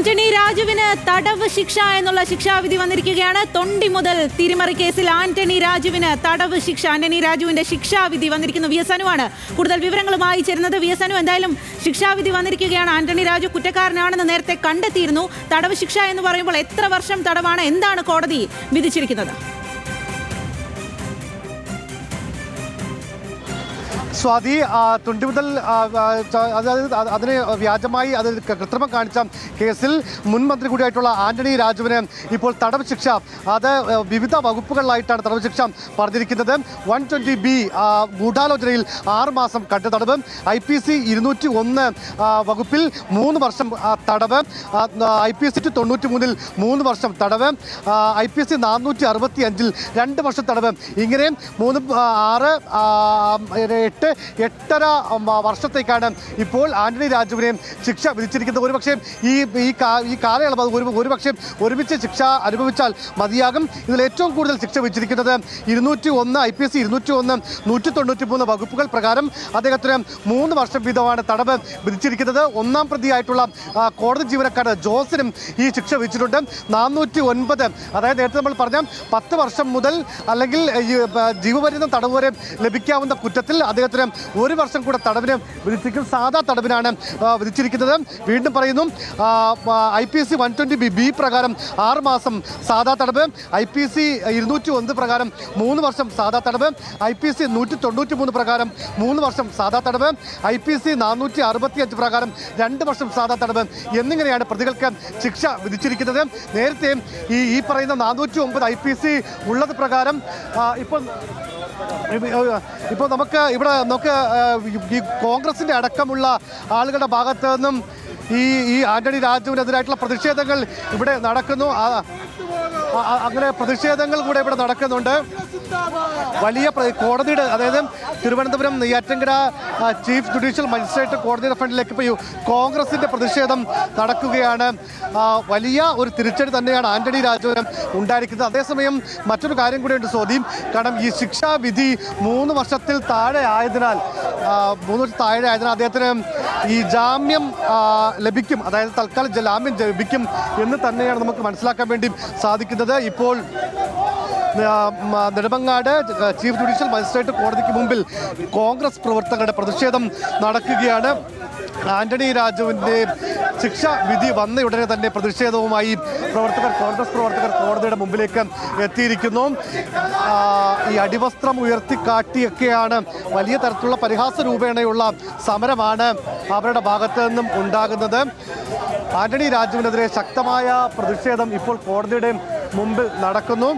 ആന്റണി രാജുവിന് തടവ് ശിക്ഷ എന്നുള്ള ശിക്ഷാവിധി വന്നിരിക്കുകയാണ്. തൊണ്ടി മുതൽ തിരിമറി കേസിൽ ആന്റണി രാജുവിന് തടവ് ശിക്ഷ. ആന്റണി രാജുവിന്റെ ശിക്ഷാവിധി വന്നിരിക്കുന്നു. വി എസ് അനുവാണ് കൂടുതൽ വിവരങ്ങളുമായി ചേരുന്നത്. വി എസ് അനു, എന്തായാലും ശിക്ഷാവിധി വന്നിരിക്കുകയാണ്. ആന്റണി രാജു കുറ്റക്കാരനാണെന്ന് നേരത്തെ കണ്ടെത്തിയിരുന്നു. തടവ് ശിക്ഷ എന്ന് പറയുമ്പോൾ എത്ര വർഷം തടവാണ്? എന്താണ് കോടതി വിധിച്ചിരിക്കുന്നത്? സ്വാതി, തൊണ്ടി മുതൽ അതിന് വ്യാജമായി അത് കൃത്രിമം കാണിച്ച കേസിൽ മുൻ മന്ത്രി കൂടിയായിട്ടുള്ള ആന്റണി രാജുവിന് ഇപ്പോൾ തടവ് ശിക്ഷ, അത് വിവിധ വകുപ്പുകളിലായിട്ടാണ് തടവ് ശിക്ഷ പറഞ്ഞിരിക്കുന്നത്. 120B ഗൂഢാലോചനയിൽ 6 മാസം കഠിന തടവ്, IPC 201 വകുപ്പിൽ 3 വർഷം തടവ്, IPC 93 3 വർഷം തടവ്, IPC 465 2 വർഷം തടവ്, ഇങ്ങനെ 3, 6, 8 വർഷത്തേക്കാണ് ഇപ്പോൾ ആന്റണി രാജുവിനെ ശിക്ഷ വിധിച്ചിരിക്കുന്നത്. ഒരുപക്ഷെ ഈ കാലയളവ് ഒരുപക്ഷെ ഒരുമിച്ച് ശിക്ഷ അനുഭവിച്ചാൽ മതിയാകും. ഇതിൽ ഏറ്റവും കൂടുതൽ ശിക്ഷ വിധിച്ചിരിക്കുന്നത് 201 IPC 201 193 വകുപ്പുകൾ പ്രകാരം അദ്ദേഹത്തിന് 3 വർഷം വീതമാണ് തടവ് വിധിച്ചിരിക്കുന്നത്. ഒന്നാം പ്രതിയായിട്ടുള്ള കോടതി ജീവനക്കാരൻ ജോസിനും ഈ ശിക്ഷ വിധിച്ചിട്ടുണ്ട്. 409, അതായത് നേരത്തെ നമ്മൾ പറഞ്ഞ 10 വർഷം മുതൽ അല്ലെങ്കിൽ ജീവപര്യന്തം തടവ് വരെ ലഭിക്കാവുന്ന കുറ്റത്തിൽ അദ്ദേഹത്തിന് 1 വർഷം കൂടെ തടവിന് വിധിച്ചിരിക്കും. സാധാ തടവിനാണ് വിധിച്ചിരിക്കുന്നത്. വീണ്ടും പറയുന്നു, IPC 120B പ്രകാരം 6 മാസം സാധാ തടവ്, IPC 201 പ്രകാരം 3 വർഷം സാധാ തടവ്, IPC 193 പ്രകാരം 3 വർഷം സാധാ തടവ്, IPC 465 പ്രകാരം 2 വർഷം സാധാ തടവ് എന്നിങ്ങനെയാണ് പ്രതികൾക്ക് ശിക്ഷ വിധിച്ചിരിക്കുന്നത്. നേരത്തെ ഈ പറയുന്ന 409 IPC ഉള്ളത് പ്രകാരം ഇപ്പോൾ നമുക്ക് ഈ കോൺഗ്രസിൻ്റെ അടക്കമുള്ള ആളുകളുടെ ഭാഗത്തു നിന്നും ഈ ആന്റണി രാജുവിനെതിരായിട്ടുള്ള പ്രതിഷേധങ്ങൾ ഇവിടെ നടക്കുന്നു. അങ്ങനെ പ്രതിഷേധങ്ങൾ കൂടെ ഇവിടെ നടക്കുന്നുണ്ട്. വലിയ കോടതിയുടെ, അതായത് Thiruvananthapuram Neyyattinkara chief judicial magistrate കോടതിയുടെ ഫ്രണ്ടിലേക്ക് ഇപ്പോൾ കോൺഗ്രസിൻ്റെ പ്രതിഷേധം നടക്കുകയാണ്. വലിയ ഒരു തിരിച്ചടി തന്നെയാണ് ആന്റണി രാജുവിന് ഉണ്ടായിരിക്കുന്നത്. അതേസമയം മറ്റൊരു കാര്യം കൂടിയുണ്ട് സ്വാധീനം. കാരണം ഈ ശിക്ഷാവിധി 3 വർഷത്തിൽ താഴെ ആയതിനാൽ അദ്ദേഹത്തിന് ഈ ജാമ്യം ലഭിക്കും, അതായത് തൽക്കാലം ജാമ്യം ലഭിക്കും എന്ന് തന്നെയാണ് നമുക്ക് മനസ്സിലാക്കാൻ വേണ്ടി സാധിക്കുന്നത്. ഇപ്പോൾ നെടുമങ്ങാട് ചീഫ് ജുഡീഷ്യൽ മജിസ്ട്രേറ്റ് കോടതിക്ക് മുമ്പിൽ കോൺഗ്രസ് പ്രവർത്തകരുടെ പ്രതിഷേധം നടക്കുകയാണ്. ആന്റണി രാജുവിൻ്റെ ശിക്ഷ വിധി വന്ന ഉടനെ തന്നെ പ്രതിഷേധവുമായി കോൺഗ്രസ് പ്രവർത്തകർ കോടതിയുടെ മുമ്പിലേക്ക് എത്തിയിരിക്കുന്നു. ഈ അടിവസ്ത്രം ഉയർത്തിക്കാട്ടിയൊക്കെയാണ് വലിയ തരത്തിലുള്ള പരിഹാസ രൂപേണയുള്ള സമരമാണ് അവരുടെ ഭാഗത്തു നിന്നും ഉണ്ടാകുന്നത്. ആന്റണി രാജുവിനെതിരെ ശക്തമായ പ്രതിഷേധം ഇപ്പോൾ കോടതിയുടെ മുമ്പിൽ നടക്കുന്നു.